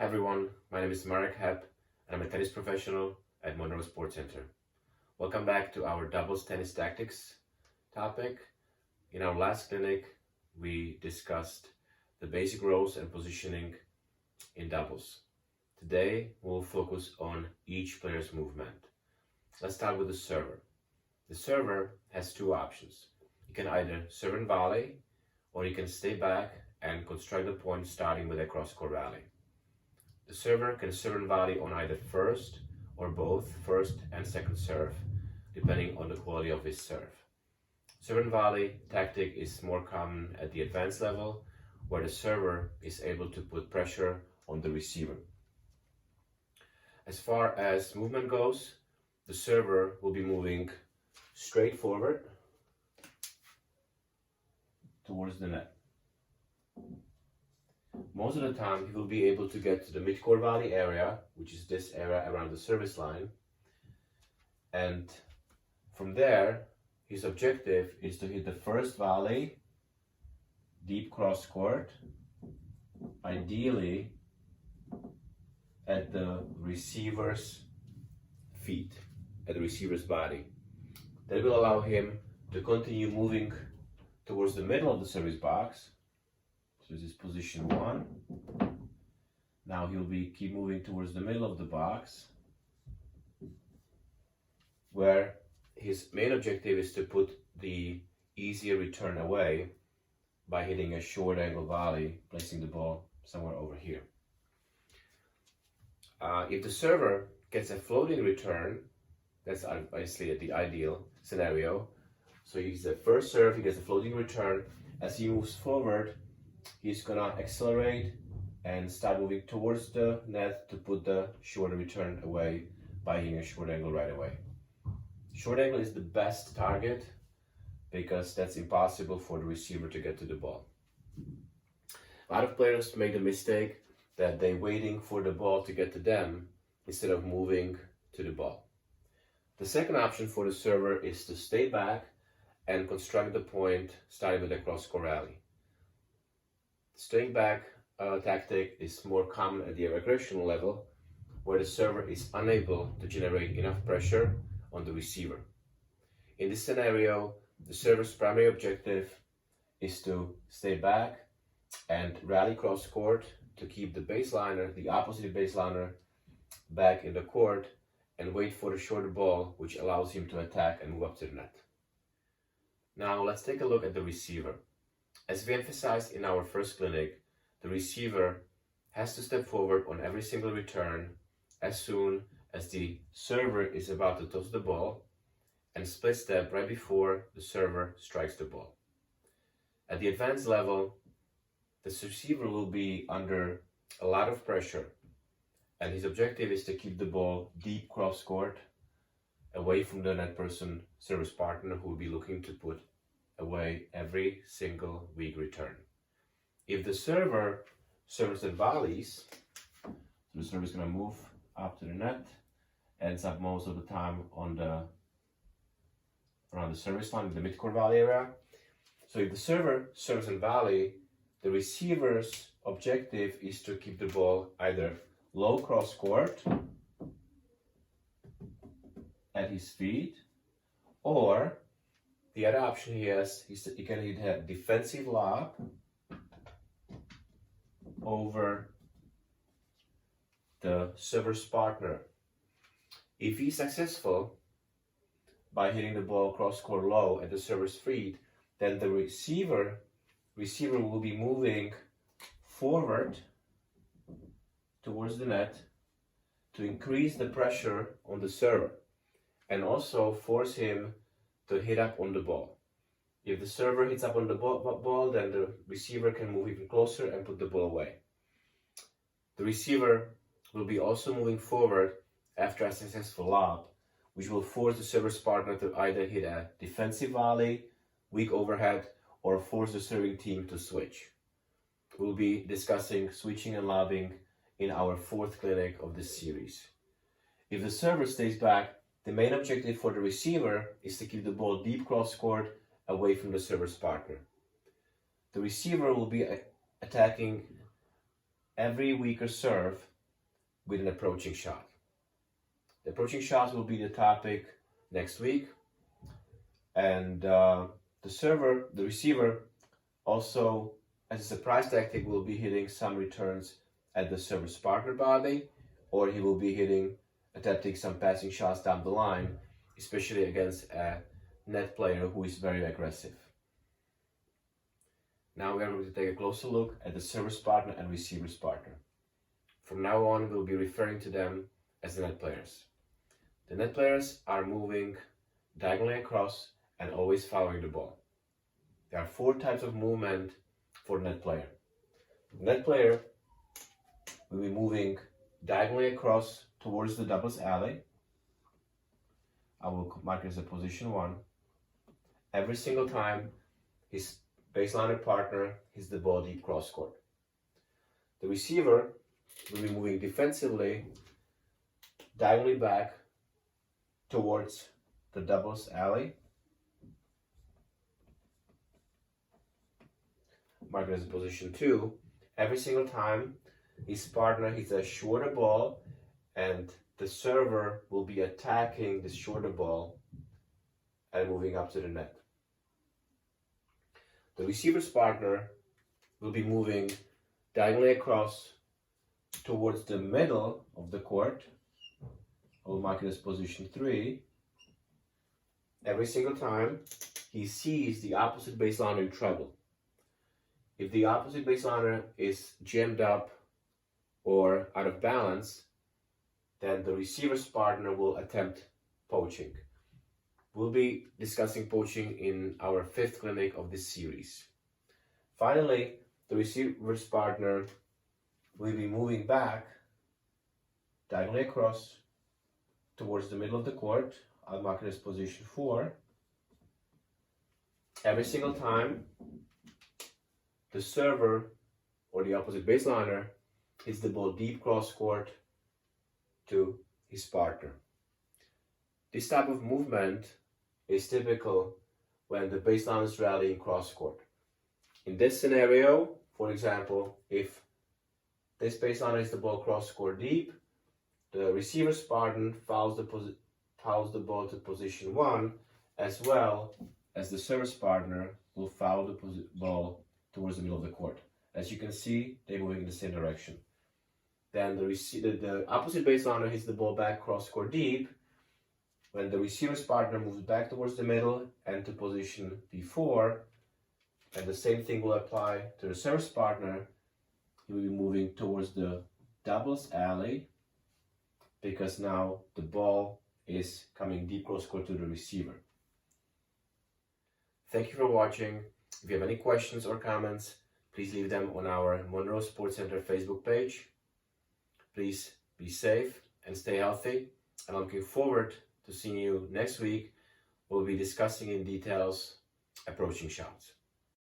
Hi everyone, my name is Marek Hep and I'm a tennis professional at Monroe Sports Center. Welcome back to our doubles tennis tactics topic. In our last clinic, we discussed the basic roles and positioning in doubles. Today, we'll focus on each player's movement. Let's start with the server. The server has two options. You can either serve and volley, or you can stay back and construct the point starting with a cross-court rally. The server can serve and volley on either first or both first and second serve, depending on the quality of his serve. Serve and volley tactic is more common at the advanced level, where the server is able to put pressure on the receiver. As far as movement goes, the server will be moving straight forward towards the net. Most of the time, he will be able to get to the mid-court volley area, which is this area around the service line. And from there, his objective is to hit the first volley, deep cross court, ideally at the receiver's feet, at the receiver's body. That will allow him to continue moving towards the middle of the service box. So this is position 1. Now he'll keep moving towards the middle of the box, where his main objective is to put the easier return away by hitting a short angle volley, placing the ball somewhere over here. If the server gets a floating return, that's obviously the ideal scenario. So he's the first serve, he gets a floating return. As he moves forward, he's gonna accelerate and start moving towards the net to put the shorter return away by hitting a short angle right away. Short angle is the best target because that's impossible for the receiver to get to the ball. A lot of players make the mistake that they're waiting for the ball to get to them instead of moving to the ball. The second option for the server is to stay back and construct the point starting with a cross-court rally. Staying back tactic is more common at the recreational level, where the server is unable to generate enough pressure on the receiver. In this scenario, the server's primary objective is to stay back and rally cross court to keep the baseliner, the opposite baseliner, back in the court and wait for the shorter ball, which allows him to attack and move up to the net. Now let's take a look at the receiver. As we emphasized in our first clinic, the receiver has to step forward on every single return as soon as the server is about to toss the ball, and split step right before the server strikes the ball. At the advanced level, the receiver will be under a lot of pressure, and his objective is to keep the ball deep cross court away from the net person, service partner, who will be looking to put away every single weak return. If the server serves and volleys, so the server is going to move up to the net, ends up most of the time on around the service line, the mid-court volley area. So if the server serves and volley, the receiver's objective is to keep the ball either low cross court at his feet, or the other option he has is that he can hit a defensive lob over the server's partner. If he's successful by hitting the ball cross court low at the server's feet, then the receiver will be moving forward towards the net to increase the pressure on the server and also force him to hit up on the ball. If the server hits up on the ball, then the receiver can move even closer and put the ball away. The receiver will be also moving forward after a successful lob, which will force the server's partner to either hit a defensive volley, weak overhead, or force the serving team to switch. We'll be discussing switching and lobbing in our fourth clinic of this series. If the server stays back, the main objective for the receiver is to keep the ball deep cross court away from the server's partner. The receiver will be attacking every weaker serve with an approaching shot. The approaching shots will be the topic next week, and the receiver, also as a surprise tactic, will be hitting some returns at the server's partner body, or he will be attempting some passing shots down the line, especially against a net player who is very aggressive. Now we are going to take a closer look at the server's partner and receiver's partner. From now on, we'll be referring to them as the net players. The net players are moving diagonally across and always following the ball. There are 4 types of movement for the net player. The net player will be moving diagonally across towards the doubles alley. I will mark it as a position 1. Every single time his baseliner partner hits the ball deep cross court. The receiver will be moving defensively diagonally back towards the doubles alley. Mark it as position 2. Every single time his partner hits a shorter ball, and the server will be attacking this shorter ball and moving up to the net. The receiver's partner will be moving diagonally across towards the middle of the court. I will mark it as position 3. Every single time he sees the opposite baseliner in trouble. If the opposite baseliner is jammed up or out of balance, then the receiver's partner will attempt poaching. We'll be discussing poaching in our 5th clinic of this series. Finally, the receiver's partner will be moving back diagonally across towards the middle of the court. I'll mark it as position 4. Every single time the server or the opposite baseliner hits the ball deep cross court to his partner. This type of movement is typical when the baseline is rallying cross court. In this scenario, for example, if this baseliner hits the ball cross court deep, the receiver's partner fouls the ball to position 1, as well as the server's partner will foul the ball towards the middle of the court. As you can see, they're moving in the same direction. Then the opposite baseliner hits the ball back cross court deep. When the receiver's partner moves back towards the middle and to position D4, and the same thing will apply to the server's partner, he will be moving towards the doubles alley, because now the ball is coming deep cross court to the receiver. Thank you for watching. If you have any questions or comments, please leave them on our Monroe Sports Center Facebook page. Please be safe and stay healthy, and I'm looking forward to seeing you next week. We'll be discussing in details approaching shots.